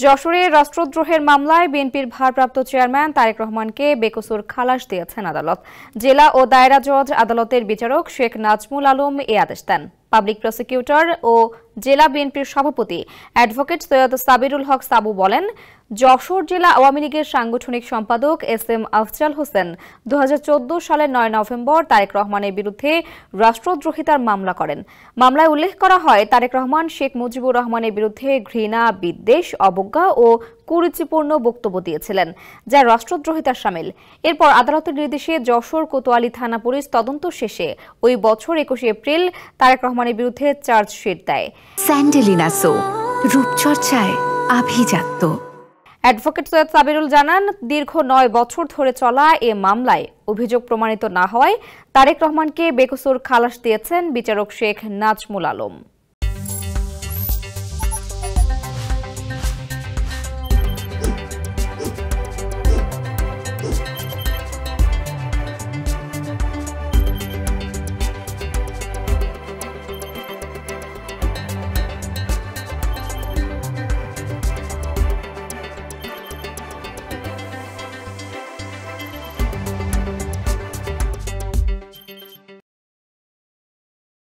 যশোরে রাষ্ট্রদ্রোহের মামলায় বিএনপির ভারপ্রাপ্ত চেয়ারম্যান তারেক রহমানকে বেকসুর খালাস দিয়েছেন আদালত। জেলা ও দায়রা জজ আদালতের বিচারক শেখ নাজমুল আলম এ আদেশ দেন। পাবলিক প্রসিকিউটর ও জেলা বিএনপির সভাপতি অ্যাডভোকেট সৈয়দ সাবিরুল হক সাবু বলেন, যশোর জেলা আওয়ামী লীগের সাংগঠনিক সম্পাদক এস.এম. আফজাল হোসেন 2014 সালের 9 নভেম্বর তারেক রহমানের বিরুদ্ধে রাষ্ট্রদ্রোহিতার মামলা করেন। মামলায় উল্লেখ করা হয়, তারেক রহমান শেখ মুজিবুর রহমানের বিরুদ্ধে ঘৃণা, বিদ্বেষ, অবজ্ঞা ও কুরুচিপূর্ণ বক্তব্য দিয়েছিলেন, যা রাষ্ট্রদ্রোহিতার শামিল। এরপর আদালতের নির্দেশে যশোর কোতোয়ালি থানা পুলিশ তদন্ত শেষে ওই বছর 21 এপ্রিল তারেক রহমানের বিরুদ্ধে চার্জশিট দেয়। স্যান্ডেলিনা সো, রূপচর্চায় আভিজাত্য। অ্যাডভোকেট সৈয়দ সাবিরুল জানান, দীর্ঘ 9 বছর ধরে চলা এ মামলায় অভিযোগ প্রমাণিত না হওয়ায় তারেক রহমানকে বেকসুর খালাস দিয়েছেন বিচারক শেখ নাজমুল আলম।